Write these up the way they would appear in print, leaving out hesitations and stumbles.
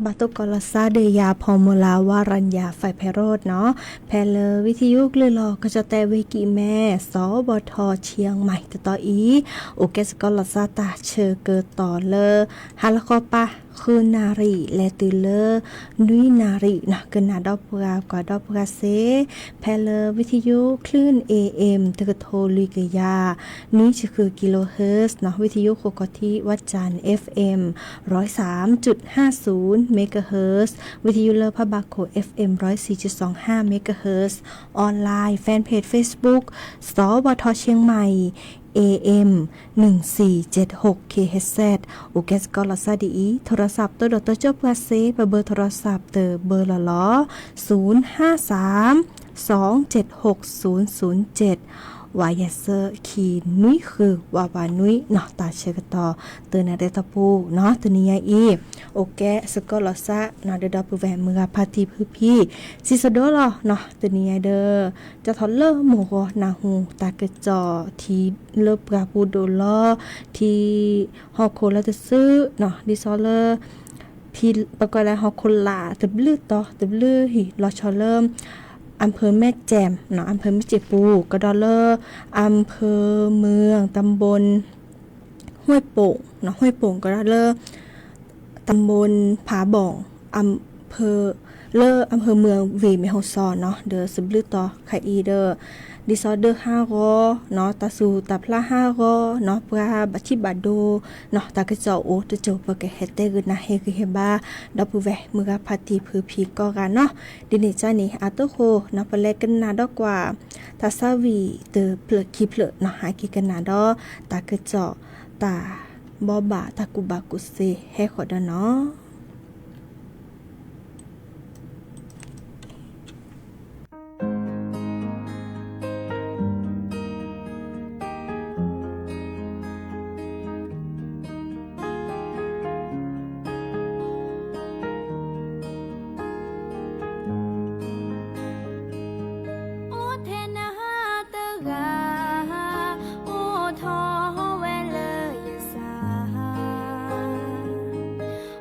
บาตุกอลซาเดียพอมลาวารัญญาไฟไพโรดเนาะแพลเลวิทยุลือลอก็จะแต่เวกิแม่สบทเชียงใหม่ต่ออีโอเกสกอลซาตาเชอเกอต่อเลฮาลคอปะคืนารีและตือเลนุยนารีนะเกินนาดอปกากว่าดอปกาเซแพลเลวิทยุคลื่น AM ตะกโทลิกยานี้จะคือกิโลเฮิรตซ์เนาะวิทยุโคกทิวัดจันทร์ FM 103.50เมกะเฮิรตซ์วิทยุเลอพะบาโค FM 104.25เมกะเฮิรตซ์ออนไลน์แฟนเพจ Facebook สวทเชียงใหม่ AM 1476 kHz โอเคสกอลซาดีโทรศัพท์ตัวดอตัวเจ้าพาเซเบอร์โทรศัพท์เตอเบอร์ละล้อ053 276 007วายเซอร์ขีนุ้ยคือวาวานุ้ยเนาะตาเชกต่อเตอนาเดตปูเนาะตัวนี้อีโอเคสกอลซาเนาะเดดอปูแวมือพาทีพื้พี่ซิสโดลเนาะตัวนี้เด้อจะทอเลอร์หมูนาหูตากระจอที่เลิบกาปูโดลที่ฮอกโคลาจะซื้อเนาะดิซอเลอร์ที่ประกอบแล้วฮอกโคลาตบลือต่อตบลือหิลอชอเริ่มอำเภอแม่แจ่มเนาะอำเภอแม่เจ็บปูกระดอเลอร์อำเภอเมืองตำบลห้วยโป่งเนาะห้วยโป่งกระดอเลอร์ตำบลผาบ่องอำเภออำเภอเมืองเวเมโฮซอนเนาะเดอซึบลือต่อไคอีเดอดิซอเดอร์5รอเนาะตาสูตาพลา5รอเนาะปราบัชิบาโดเนาะตากระจอโอตะโจปะกะเฮเตกนะเฮคือเฮบาดอปูแวมือกะพาติพือพีก็กันเนาะดิเนจานี่อาโตโคเนาะปะแลกันนาดอกกว่าตาซาวีเตอเพลคิเพลเนาะหากิกันนาดอตากระจอตาบอบาตากุบากุเซเฮขอดเนาะ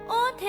โอเท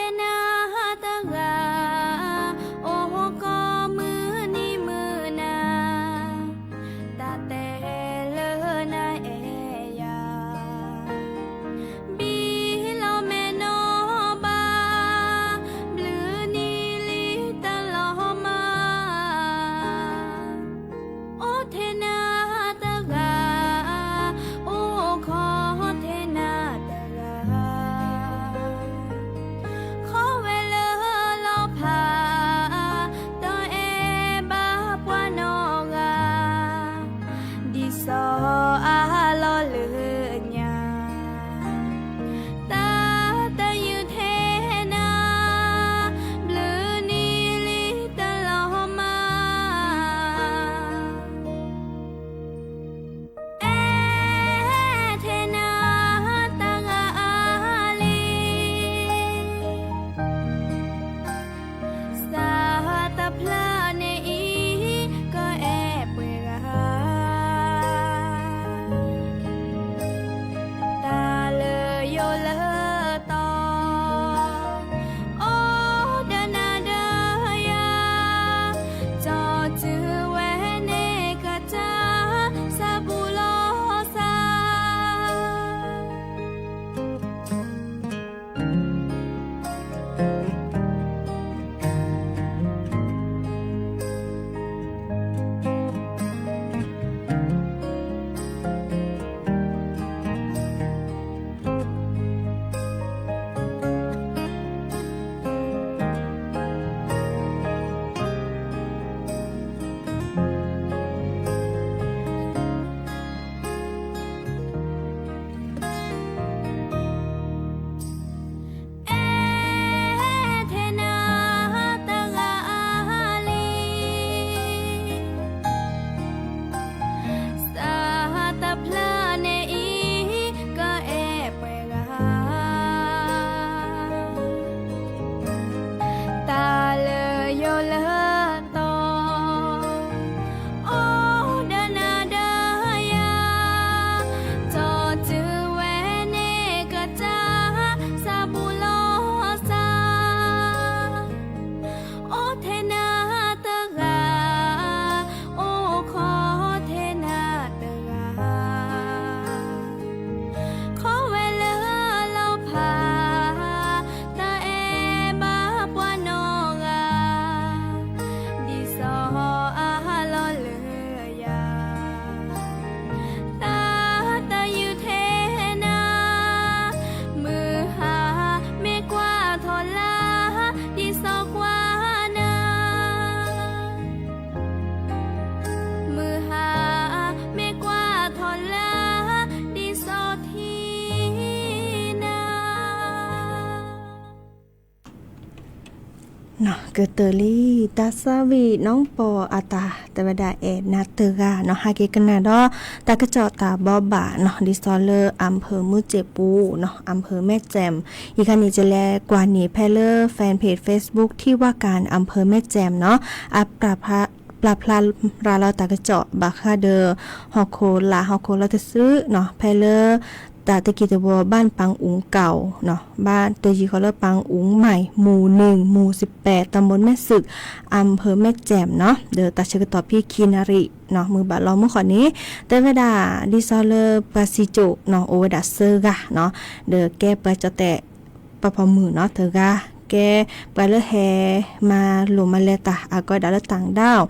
เนาะเกิดเตอรี่ตาซาวีน้องปออาตาแต่วดาเอ็ดนาเตอร์กาเนาะฮาเกกันนาดอตากระจอตาบอบาเนาะดิซอเลอร์อำเภอมุเจปูเนาะอำเภอแม่แจ่มอีกคันนี้จะแลกว่านี้แพเลอร์แฟนเพจ Facebook ที่ว่าการอำเภอแม่แจ่มเนาะอัปราภาปลาพลาราเราตากระเจาะบาคาเดอฮอกโคลาฮอกโคลาจะซื้อเนาะแพเลอร์ตาตะกี้ตะบัวบ้านปังอุ๋งเก่าเนาะบ้านตัวจีเขาเรียกปังอุ๋งใหม่หมู่1หมู่18ตำบลแม่สึกอำเภอแม่แจ่มเนาะเดอตาชกต่อพี่คีนาริเนาะมือบาลอเมื่อขอนี้แต่เวลาดิซอเลอร์ปาซิโจเนาะโอเวดาเซอร์กะเนาะเดอแก้ไปจะแตะปะพอมือเนาะเธอกะแกไปเลแฮมาหลุมมาเลตาอาก็ดาลต่างดาว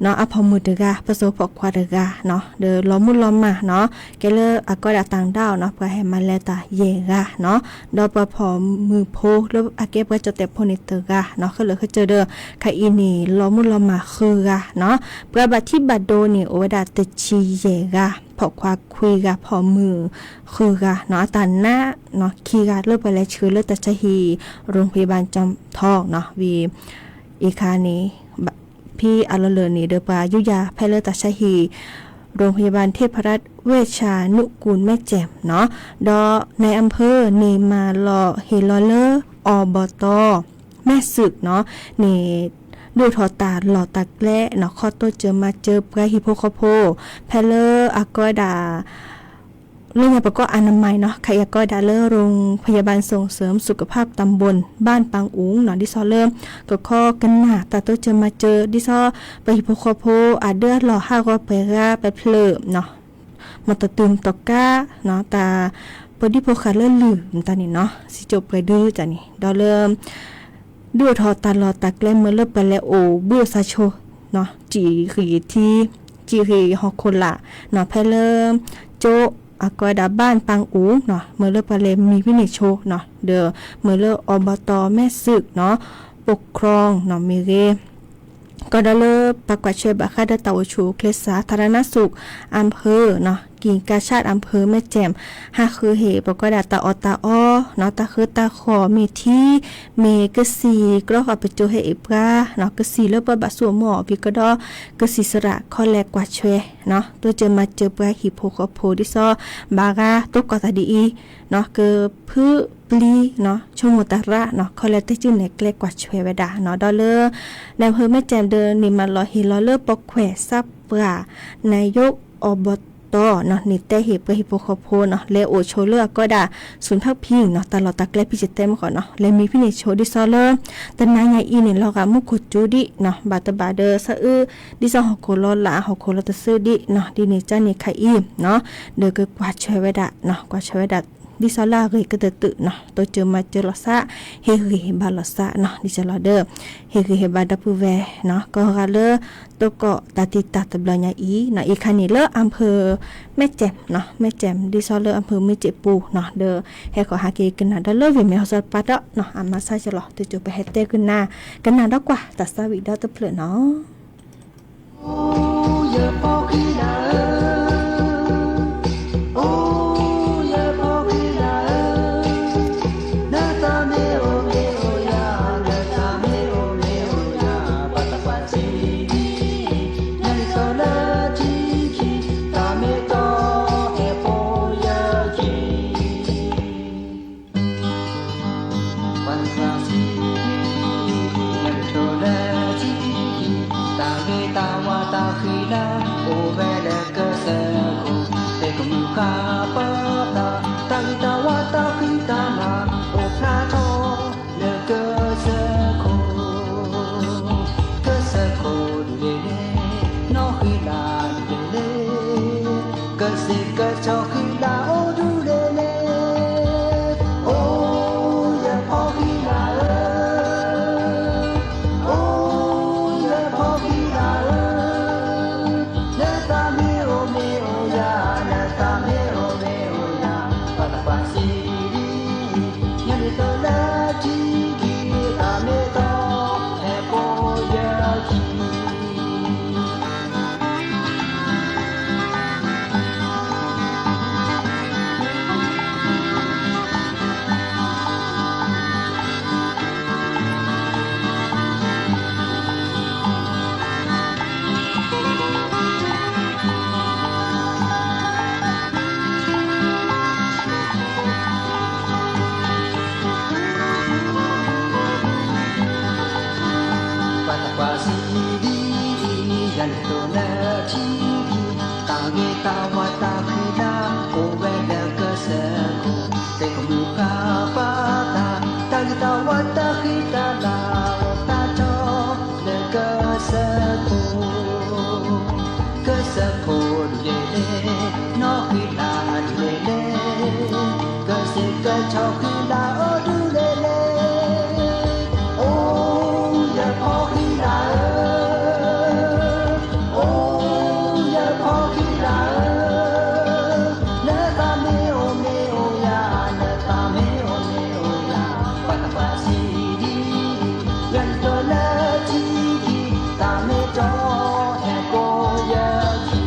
เนาะอพอมือเดกาประสบพกควาเดกาเนาะเดอล้อมมุล้อมมาเนาะแกเลอก็ดาต่างดาวเนาะเพื่อให้มาเลตาเยกาเนาะดอปพอมือโพแล้วอาเก็บก็จะเตะโพนิเตกาเนาะก็เลยเขาเจอเด้อคาอีนี่ล้อมมุล้อมมาคือกาเนาะเพื่อบัดที่บัดโดนี่โอดาตชีเยกาพอควาคุยกาพอมือคือกาเนาะตันหน้าเนาะคีกาเลิกไปแล้วชื่อเลิกแต่ชะฮีโรงพยาบาลจอมทองเนาะวีอีคานี้พี่อาลเลอนี่เดปายุยาแพเลตาชาฮีโรงพยาบาลเทพรัตน์เวชานุกูลแม่แจ่มเนาะดอในอำเภอเนมาลอเฮลอเลอร์อบตแม่สึกเนาะนี่ดูทอตาหลอตาแกล้เนาะข้อโตเจอมาเจอปลาฮิโปคโพแพเลอร์อากอดาเรื่องประกอบอนามัยเนาะขยะก็ดาเลอร์โรงพยาบาลส่งเสริมสุขภาพตำบลบ้านปังอุ๋งเนาะดิซอเริ่มก็ข้อกันหนาตาโตจะมาเจอดิซอไปฮิโปโคโพอาเดือดหล่อห้าก็ไปราไปเพลิมเนาะมาตะตึมตอกก้าเนาะตาปดิโพคาเลอร์ลืมตานี่เนาะสิจบไปดื้อจ้ะนี่ดอเริ่มดูทอตาลอตาแกล้เมื่อเลิกไปแล้วโอเบื่อซาโชเนาะจีขีที่จีขีฮอกคนละเนาะแพเริ่มโจอากอยดาบ้านปังอูเนาะเมื่อเลิกไปเลยมีวินิจโชเนาะเด้อเมื่อเลิกอบตแม่สึกเนาะปกครองเนาะมีเรก็ได้เลิกประกวดช่วยบัคคาดตาวชูเคลสาธารณสุขอำเภอเนาะกิ่งกาชาติอำเภอแม่แจ่มหาคือเหตุประกวดตาอตาอ้อเนาะตาคือตาขอมีที่เมกสีก็เอาไปโจให้เอปราเนาะกสีเลิกปะบะสัวหมอพี่ก็ดอกสีสระข้อแรกกว่าช่วยเนาะตัวเจอมาเจอปลาหิโพคโพดิซอบาราตกกอตาดีเนาะเกอพือปลีเนาะชมตาระเนาะคอเลตจื้อเนกเล็กกว่าช่วยเวดาเนาะดอเลอร์ในอำเภอแม่แจ่มเดินนี่มาลอฮิลอเลอร์ปอกแขวซับปรานายกอบตเนาะนี่แต่เห็บกับฮิโปโคโพเนาะเลโอโชเลอร์ก็ด่าศูนย์พักพิงเนาะตลอดตะแกลพิจิตเต็มก่อนเนาะและมีพินิจโชดิซอเลอร์แต่นายใหญ่อีเนี่ยเรากะมุกจูดิเนาะบาตบาเดอร์ซะดิซอฮอกโคลอลาฮอกโคลอตซื้อดิเนาะดินี่จ้านี่ไคอีเนาะเดอก็กวาดช่วยไว้ดะเนาะกวาดช่วยไว้ดะดิซอลาเกยก็ตึเนาะตัวเจอมาเจอลอซะเฮบาลอซะเนาะดิซอลาเดอเฮบาดาปูเวเนาะก็กะเลอตัวก็ตาติตาตะบลญาอีเนาะอีคันนี้เลออำเภอแม่แจ่มเนาะแม่แจ่มดิซอเลออำเภอแม่เจปูเนาะเดอเฮก็หาเกกันนะดอเลอเวเมฮอสปาดะเนาะอามาซาจะหรอตัวจูไปเฮเตกันนากันนาดอกว่าตัดสวิดอตะเพลเนาะโอ้ยปอกีลา si di yan to na chi ta ge ta wa ta khi na o ve da ka sa ko te ko mu ka pa ta ge ta wa ta khi ta la o ta cho le ka sa ko le le no khi la le le ka se ka cho khi la o du le le o ya po khi la o ya po khi la na ta me o ya na ta me o ya pa si di yan to la chi ki ta me cho e ko ya ki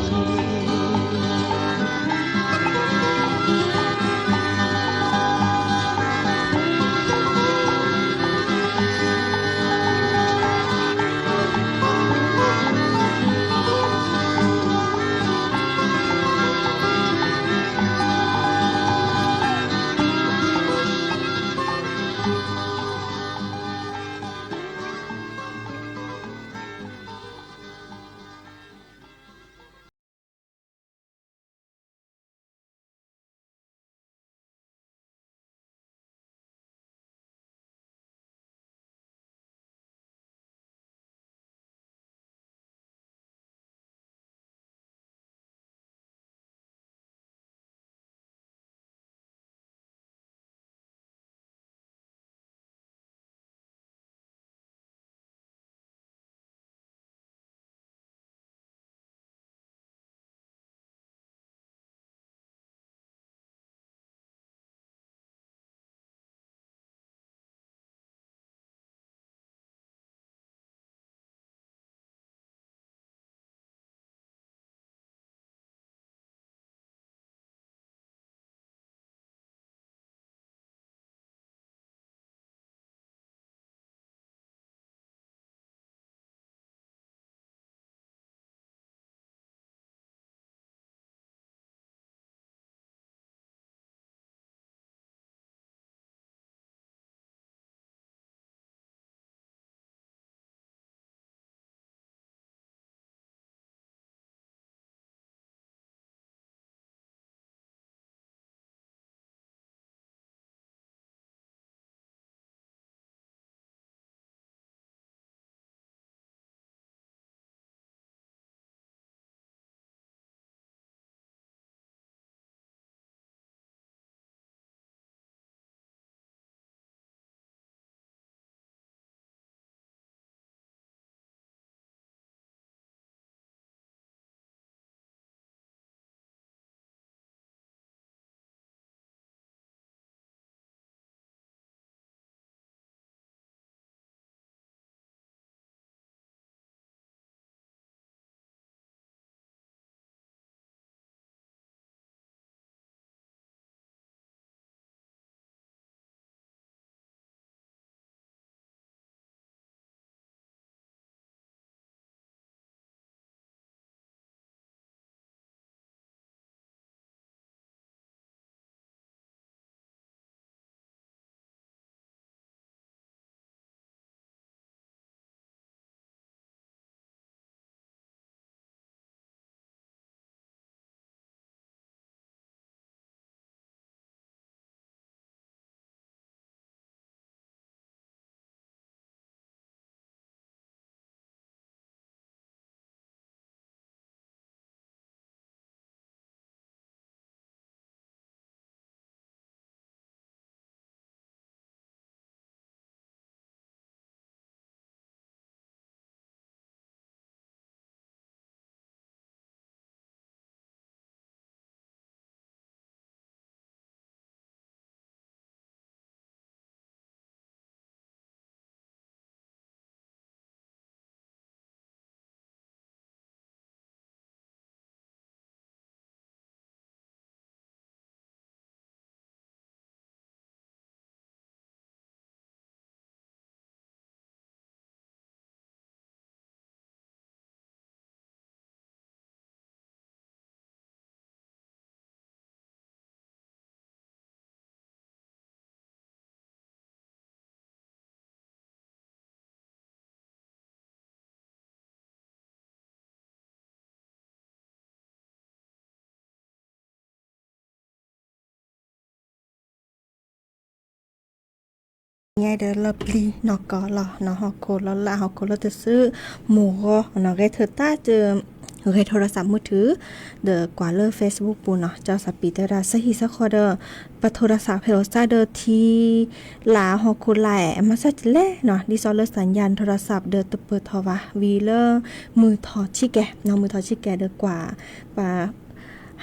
ไงเดี๋ยวเราปลีนอกก็รอเนาะฮอกโคลละฮอกโคลจะซื้อหมูก็เนาะเธอต้าเจอโทรศัพท์มือถือเดอกว่าเลอ Facebook ปูเนาะเจ้าสปีดราสหิสะคอเดอปะโทรศัพท์เฮลซาเดอทีลาฮอกโคลามาซะจแลเนาะดิซอเลสัญญาณโทรศัพท์เดอตะเปิดทวะวีเลอมือถอดชิแกเนาะมือถอดชิแกเดอกว่าปะ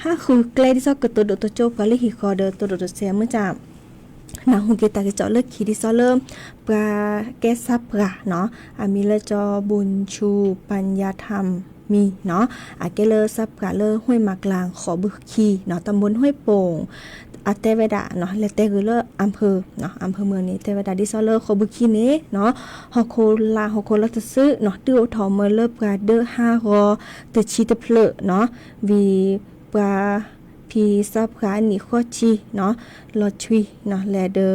ห้าคือเกลดิซอกตัวโดตัวโจกะเลยหิคอเดอตัวโดเสียมื้อจ้านาหุงเกตาเจาะเลิกขีดิซอเริ่มปลาแกซับปลาเนาะมีเลจอบุญชูปัญญาธรรมมีเนาะเกเลซับปลาเลห้วยมากลางขอบึกขีเนาะตำบลห้วยโป่งเตเวดาเนาะและเตคือเลอำเภอเนาะอำเภอเมืองนี้เตเวดาดิซอเลขอบึกขีนี้เนาะฮอโคลาฮอโคลาตะซื้อเนาะดื้อถอเมเลปลาเดอ5รอตะชีตะเพลเนาะวีปลาพีซับขานี่ข้อชีเนาะลอชุยเนาะแลเดอ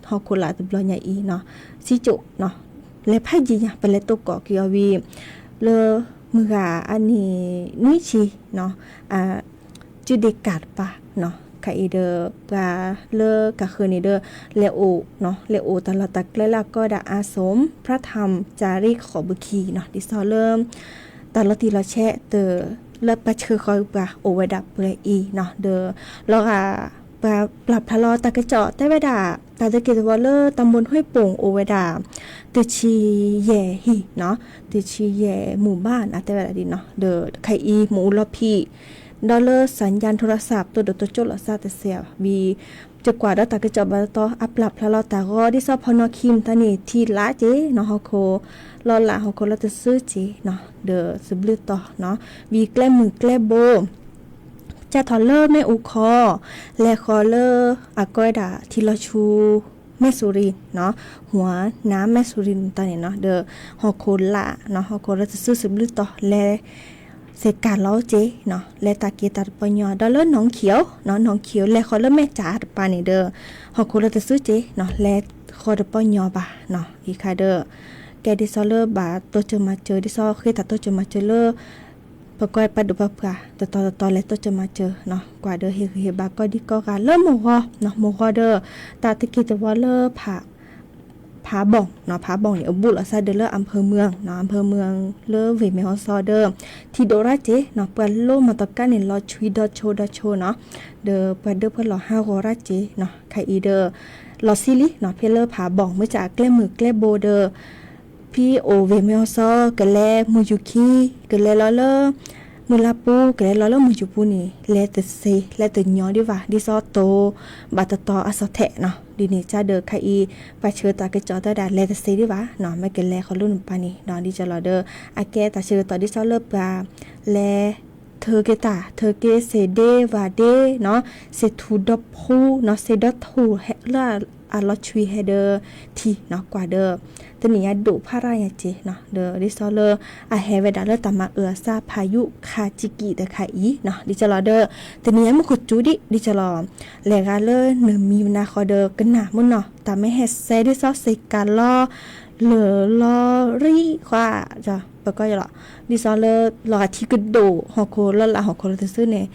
ฮอโคลาตะบลอใหญ่อีเนาะสิจุเนาะและไผจีหยังไปและตกเกาะกิอวีเลอมือกาอันนี้นุ้ยชีเนาะจุดเดกาดปะเนาะไคเดอปลาเลอกะคือนี่เดอเลโอเนาะเลโอตลอดตักและก็ดาอาสมพระธรรมจาริกขอบุคีเนาะดิซอเริ่มตลอดตีละแชะเตอเลิกประชื่อคอยปลาโอเวดับเปรอีเนาะเดอแล้วปลาปรับทะลอตะกระเจาะแต่เวดาตาตะเกียบวอลเลอร์ตำบลห้วยโป่งโอเวดาตชีแย่ฮีเนาะตชีแย่หมู่บ้านแต่เวดาดีเนาะเดอไคอีหมูลอพีดอลเลอร์สัญญาณโทรศัพท์ตัวตัวโจลซาตเสียบีจะกว่าดตากระจอบาตออัปลับทะลอตากอดิซอพอนอคิมตานี่ทีละเจเนาะฮอโคลอละฮอโคลาตซื้อเจเนาะเดอซึบลือต่อเนาะบีแกล้มือแกล้โบจะทอเลอร์แม่อุคอและคอเลอร์ก้อยดาทิลชูแม่สุรินเนาะหัวน้ำแม่สุรินตอนนี้เนาะเดอฮอโคละเนาะฮอโคลาตซื้อซึบลือต่อและเสกการล้อเจเนาะและตาเกียตัดปญอดอลเลอร์น้องเขียวเนาะน้องเขียวและคอเลอร์แม่จ๋าปานี่เดอฮอโคลาตซื้อเจเนาะและคอดปญอบาเนาะอีคาเดอแกดิซอเลอร์บาตัวเจอมาเจอดิซอเคยตัดตัวเจอมาเจอเลอประกอบปัดดุปปะแต่ตอนแล้วตัวจะมาเจอเนาะกว่าเดอเฮบาก็ดิก็การเริ่มโมฮอเนาะโมฮอเดอตาตะกี้จะว่าเลอผาบ่องเนาะผาบ่องเนี่ยบุลซาเดอเลออำเภอเมืองเนาะอำเภอเมืองเลอเวเมฮอซอเดอที่โดราเจเนาะเปิ้นโลมาตะกันเนี่ยรอชุยดอโชเนาะเดอเปิ้นเดอเพิ่นรอ5โรราเจเนาะไคอีเดอรอซิลิเนาะเพเลอผาบ่องเมื่อจากแกล้มือแกล้โบเดอพี่โอเวเมฮอซอกะแลมูยุคิกะแลลอเลอมือลาปูกะแลลอเลอมูจุปูนี่แลตเซแลตญอดิว่าดิซอโตบาตตออสแทเนาะดีนี่จ้าเดอไคอีปาเชอตากะจอตะดาแลตเซดิว่าเนาะไม่กะแลเขารุ่นปานี่เนาะดิจะรอเดออาแกตาเชอตอดิซอเลอปลาแลเธอเกตาเธอเกเซเดวาเดเนาะเซทูดอพูเนาะเซดอทูเฮลาลอชุยเฮเดอทีเนาะกว่าเดอตนี้ดุพารายเจเนาะเดอดิซอเลอเฮเวดาเลตามาซาพายุคาจิกิเดคาอีเนาะดิจลอเดอตนี้มุขจุดิจลอแลกาเลเนมีนาคอเดอกะหนามุนเนาะตาไม่เฮเซดิซอเซกาลอเลอลอรีควาจ้ะปะก็ยละดิซอเลลอที่กระโดฮอโคละฮอโคลตซื้อเนี่ย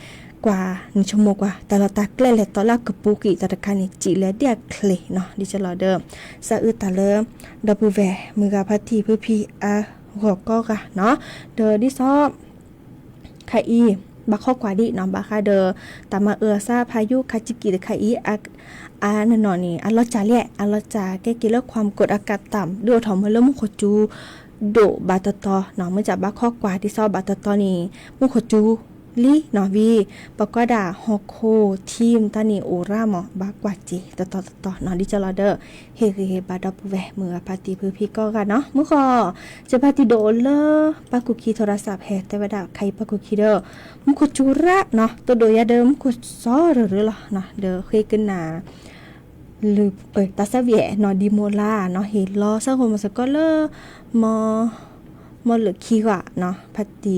กว่า1ชั่วโมงกว่าแต่ละตาแกล้และตอลากระปุกิตะตะคานี่จิและเดียเคลเนาะดิจะรอเดิมสะอึตาเลดับแวมือกาพัททีพื้พีหัวก็กะเนาะเดอดิซอไคอีบักข้อกว่าดิเนาะบักคาเดอตามาซาพายุคาจิกิไคอีนั่นนอนี่ลอจาเละลอจาแกกิเลความกดอากาศต่ำด้วยถอมเริ่มมุขจูโดบาตตอเนาะเมื่อจากบักข้อกว่าดิซอบาตตอนี่มุขจูลีนอวีปกดาฮอกโคทีมตานีโอราหมอบากว่าจีต่อนอดิจลอเดอร์เฮบาดอปแวมือปาติพื้พี่ก็กันเนาะมื้อขอจะปาติโดเลอปากุคีโทรศัพท์เฮแต่ว่าดาใครปากุคีเดอมุขจุระเนาะตัวโดยาเดิมมุขซอหรือล่ะเนาะเดอเคยกันนาหรือตาซาเวียเนาะดิโมลาเนาะเฮลอซะโฮมสก็เลอมเหลือคีกว่าเนาะปาติ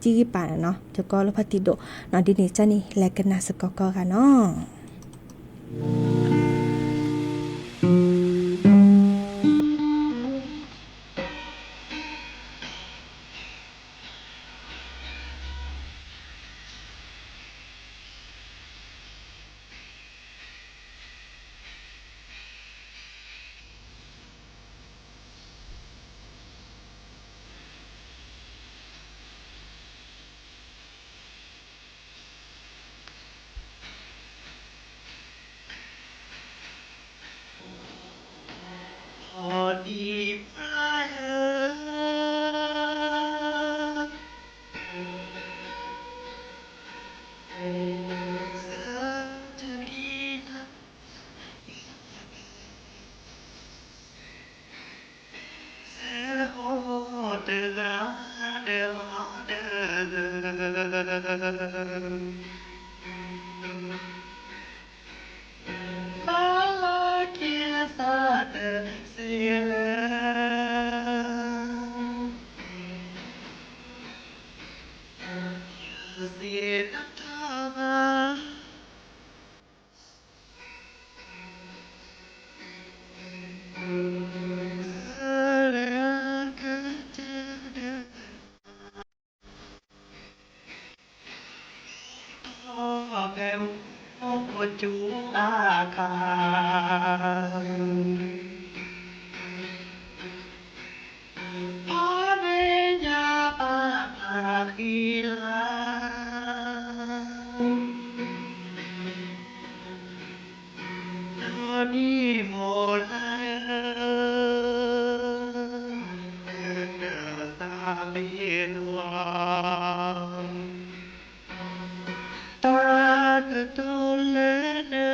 จีป่าเนาะจะก็แล้วพัติโดเนาะดินี่จ้านี่แลกันนาสกก็กันเนาะ chú a khang Panenya papakila Nani molaya Ta tolene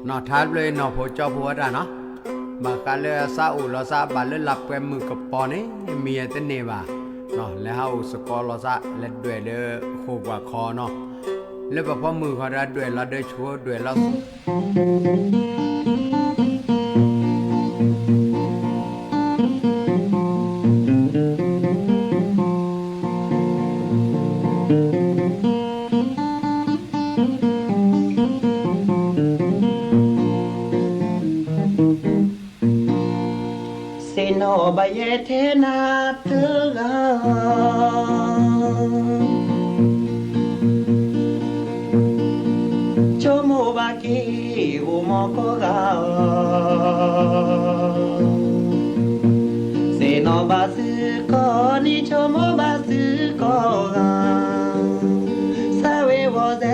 นอทัดเลยนอโผจอผัวดาเนาะบากาเลซาอุลอซาบาเลลับแกมือกับปอนี่มีเตเนบาเนาะแล้วเฮาสกอลอซาเล็ดด้วยเด้อโคกว่าคอเนาะแล้วพอมือเขาได้ด้วยเราได้ชัวด้วยเราเซโนบายเทนาเธอโชโมบากิอุโมโกกาเซโนบาสึโกนิโชโมบาสึโกกาซาเวโวเซ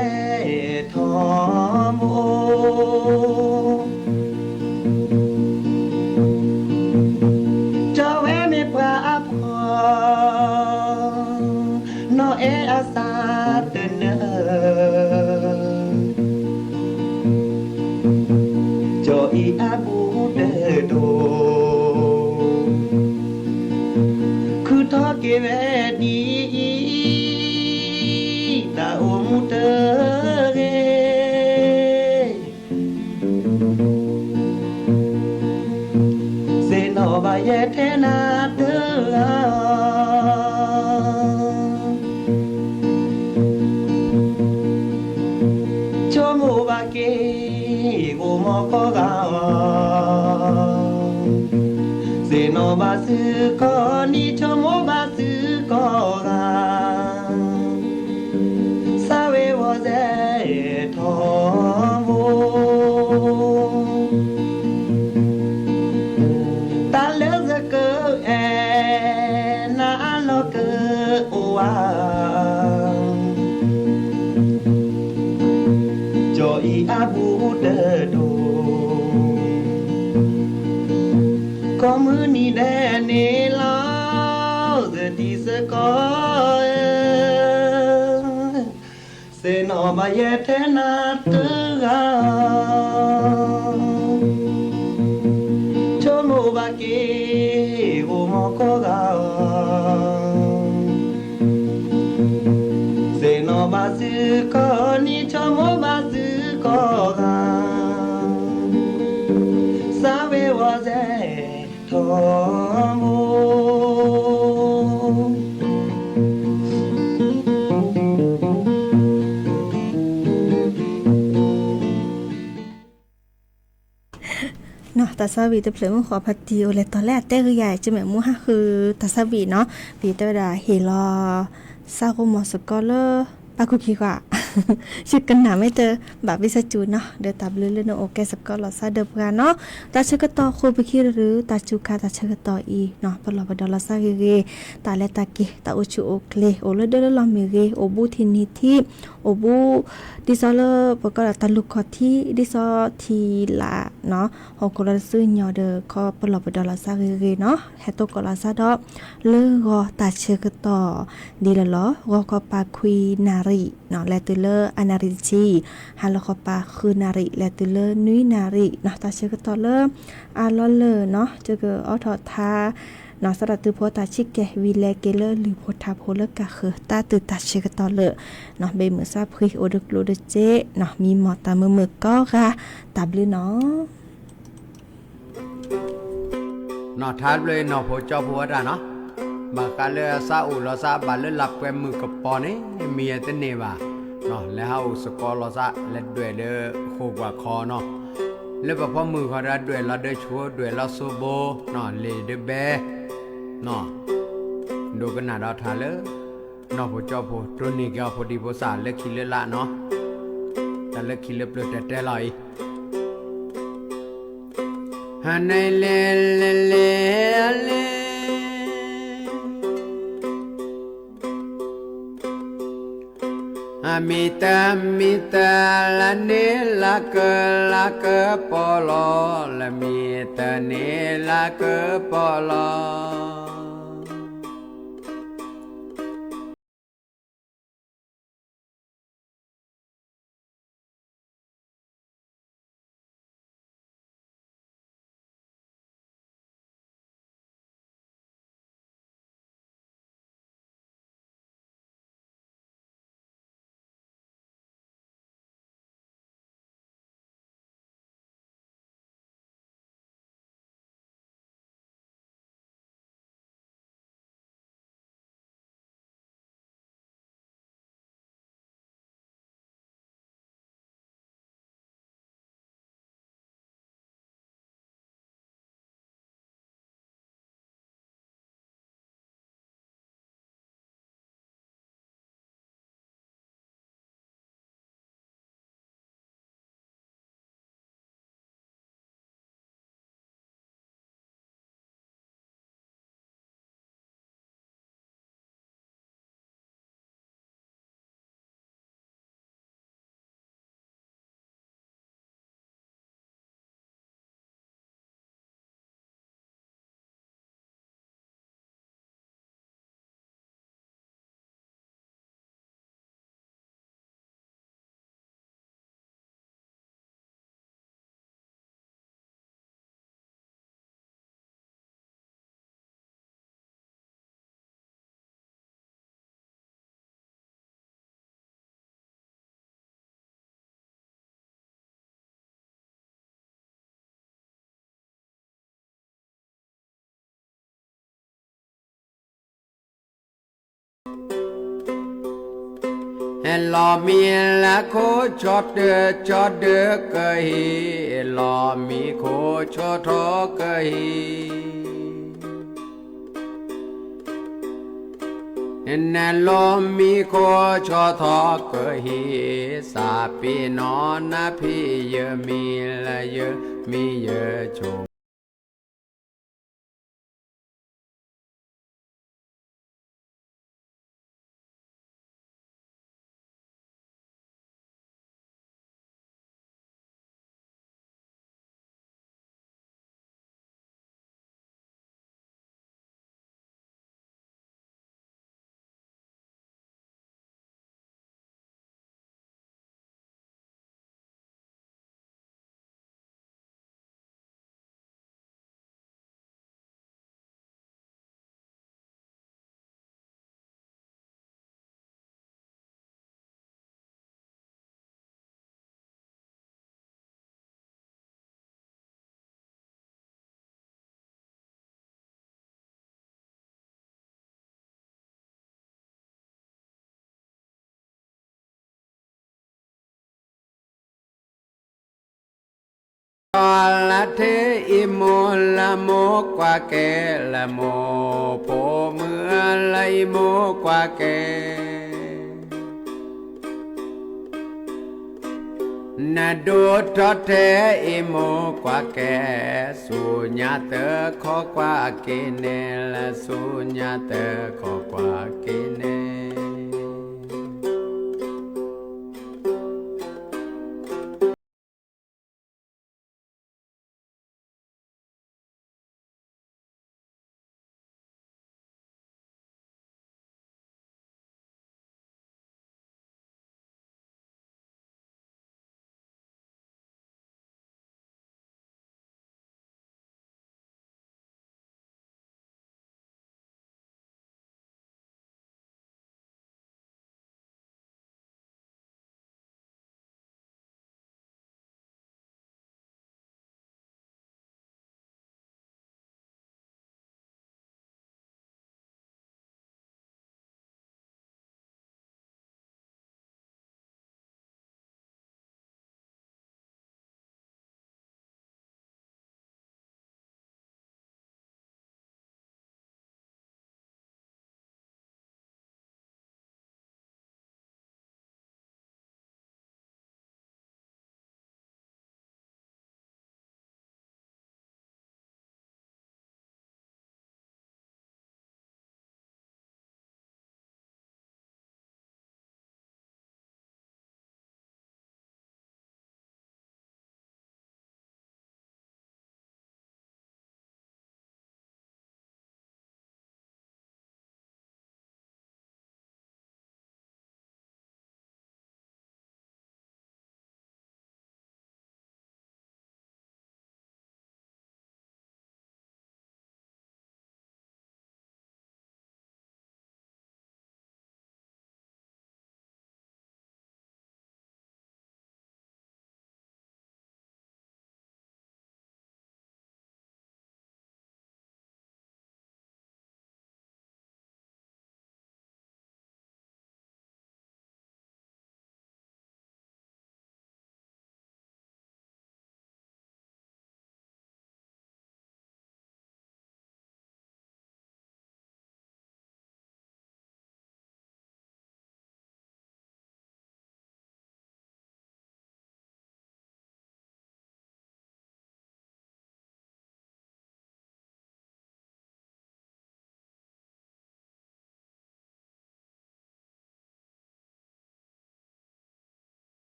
โทโมno e asat ne jo I abu de do khu tho ke ve di ta o mu te ge se no ba ye the na teโอโมโกกาเซโนบาสึโกนิโชโมบาสึโกกาซาเวโวเซโทโมตาเลซะเกเอนาโลเกโอวาI abu de do Komuni de ne la de dise ko Se no ba ye te na te ga Chomo ba ke o mo ko ga Se no ba su ko ni chomo ba su ko ga sa we wa ze to mo เนาะตาซาวีแต่เพลงขอพัดดีโอเลยตอนแรกเต้ก็ใหญ่จะแม่มูฮะคือตาซาวีเนาะวีเตอร์ดาเฮลอซาโกมอสกอเลอร์ปาคุคิกว่าชื่อกันหนาไม่เจอบาวิสจูเนาะเดตับลือเนโอเคสกอลซาเดบกันเนาะตาเชกตอโคบิคิหรือตาจูคาตาเชกตออีเนาะปลอบดอลซาเกตาเลตาเกตาอุชูโอเคลโอเลเดลลอมิเกโอบูทินิทีโอบูดิซอเลปกตาลุคอทีดิซอทีลาเนาะฮอกลซึญอเดคอปลอบดอลซาเกเนาะเฮโตกลซาดอเลกอตาเชกตอดีละลอกอปาคุยนาริเนาะและตุเลอนาริจีฮัลโลคอปาคือนาริและตุเลนุยนาริเนาะตาเชกตอเลอาลอเลเนาะเจกออทอทาเนาะสระตือโพตาชิกแกวิเลเกเลหรือโพทาโพเลกะคือตาตือตาเชกตอเลเนาะเบมือซาพริโอดกลูเดเจเนาะมีหมอตามือก็ค่ะตับลือเนาะนอทัดเลยนอโผจอผัวดาเนาะบากาเลซาอุลอซาบาเลลับแกมือกับปอนี่มีเตเนบาเนาะแล้วเฮาสกอลอซาเล็ดด้วยเด้อโคกว่าคอเนาะแล้วพอมือเขาได้ด้วยเราได้ชัวด้วยเราโซโบเนาะเลเดเบเนาะดูกันหน้าดาวทาเลเนาะโผจอโผตัวนี้ก็พอดีโพสาเล็กคิเลละเนาะแต่เล็กคิเลเปลือกแต่ลอยฮันในเลเลAmita la ne la ke polo la mita ne la ke polo ลอมีละโคชอดเดือเกยลอมีโคชอทอเกยนั่นลอมีโคชอทอเกยสาปีนอนนะพี่เยอะมีละเยอะมีเยอะชมละเทอิโมละโมกว่าแกละโมโพเมื่อไรโมกว่าแกนาดูทอเทอิโมกว่าแกสุญญาเตอขอกว่าเกเนละสุญญาเตอขอกว่าเกเน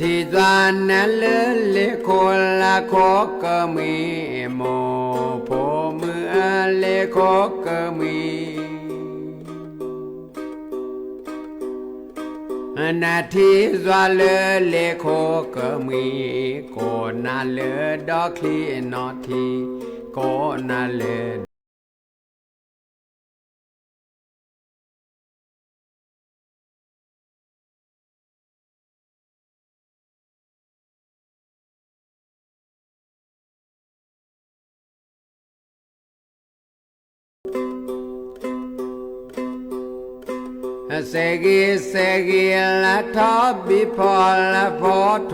ที่จานนั้นเลคนละโคก็มีโมโพเมื่อเลโคก็มี นาทีจวเลเลโคกมีโกนาเลดอกคลีนอทีโกนาเลเสกีเสกีละทอบิพอละพอโท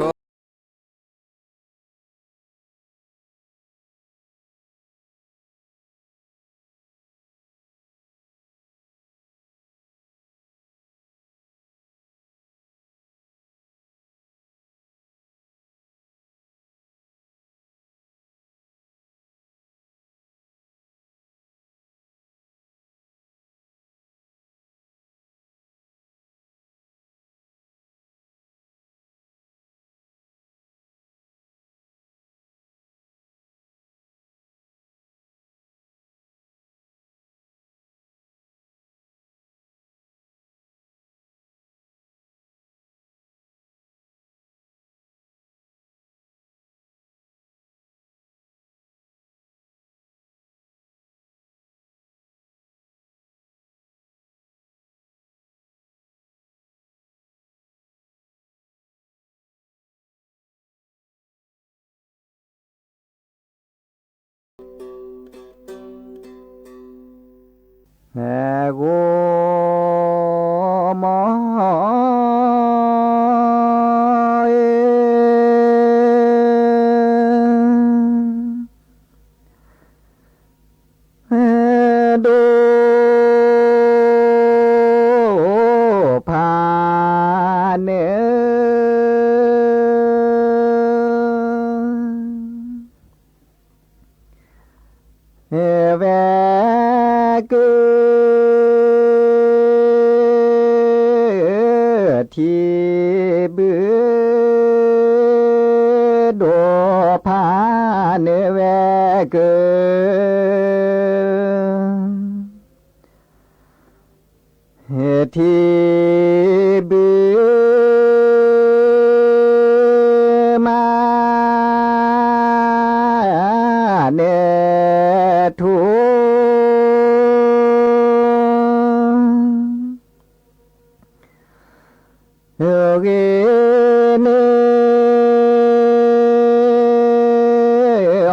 แห่กูมอเอแห่ดูผ่านเนเฮเวกที่บือโดพาเนเวกที่บือมาเนทุเกเนอ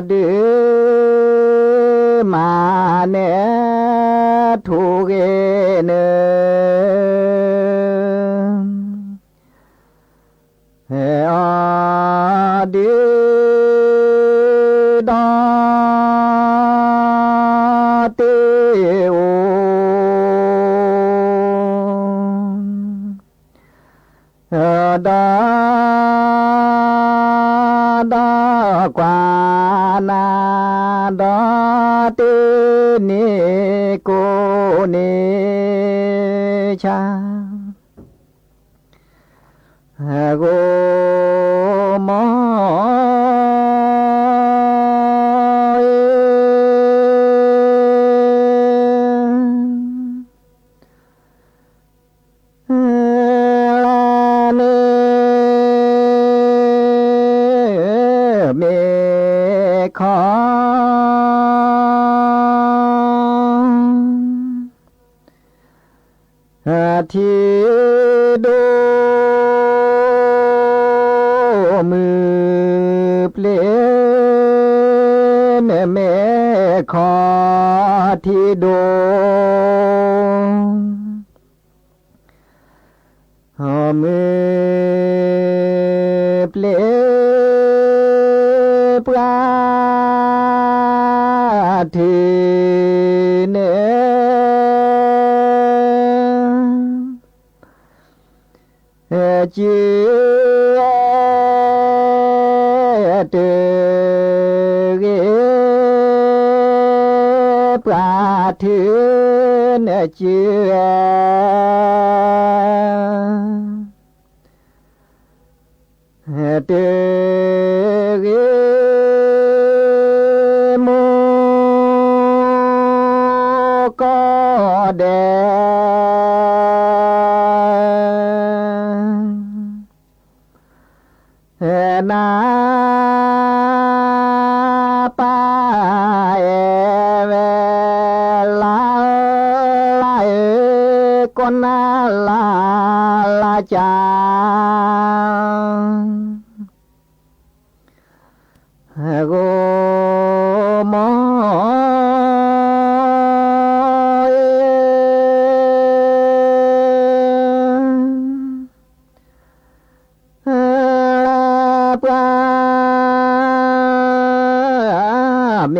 เดมาเนทุเกเนอเดดาเตโอดาดากวานาดาเตเนโกเนชาโกมอเมฆที่ดูมือเปลี่ยนเมฆที่ดูมือเปลี่ยนปราทีเนจีเตเกปราทีเนจีเตเกโมก็เด นาปาเอเวลาลาเอก็นาลาลาจาโกมอปลาเม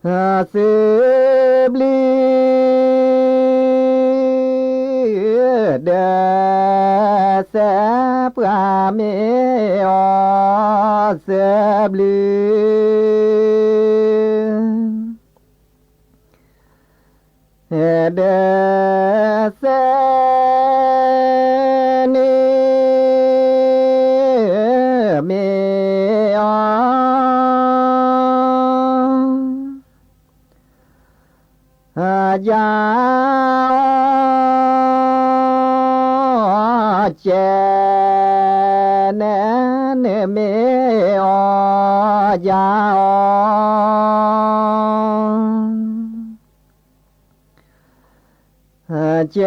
อสืบลีเดเสปลาเมอสืบลีเดเสนีเมอยาเจเนเมอยาเจ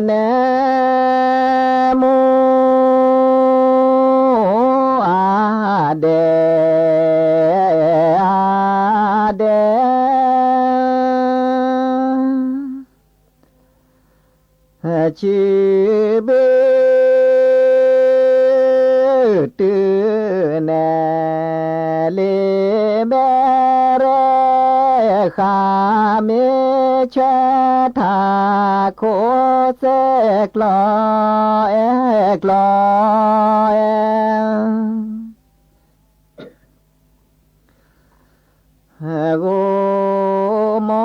เนมูอาเดอาเดชีเบตือเนเลเบเรคาเมเชทาโคเสกลอเอกลอเอโกมอ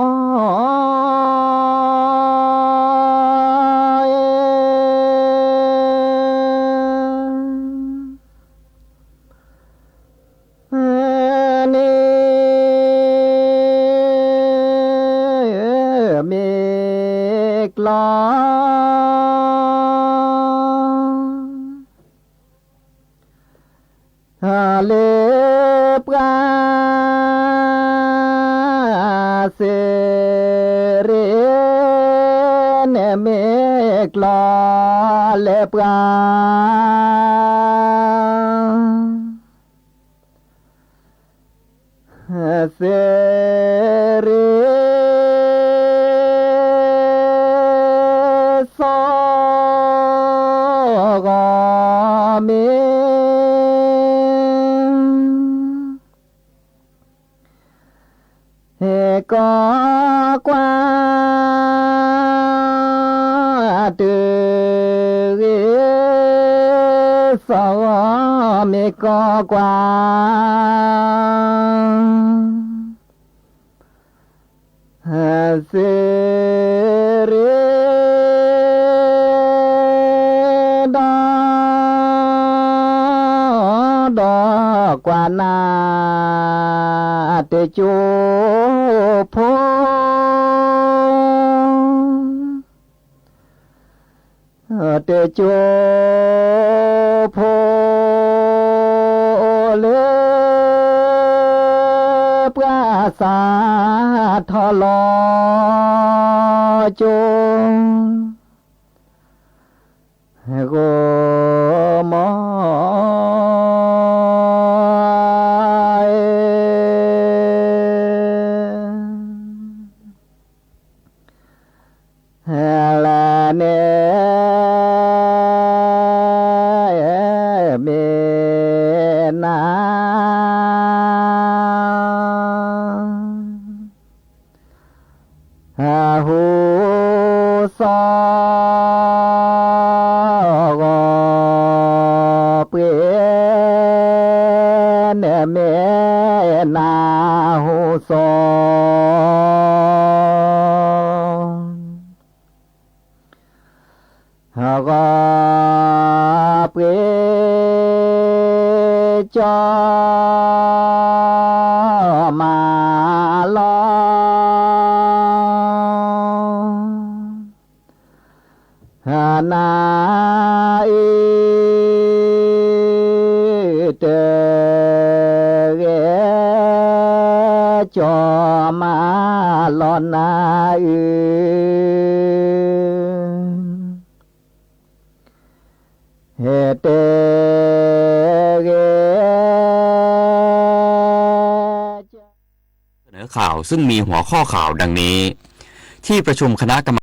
เมกลอเลปกาเสเรเนเมกลอเลปกาเสเรโซกเมเฮกกวาตือโซเมกกวาเสเรดดกว่านาเตจูพเตจูพเลปราสาทลอจงโกมอลาเนเมนาหูซอกเปนเมนาหูซอก็เปจอมาลอ นาเตเกจอมาลอนาเฮเตเก เสนอข่าวซึ่งมีหัวข้อข่าวดังนี้ที่ประชุมคณะกรรม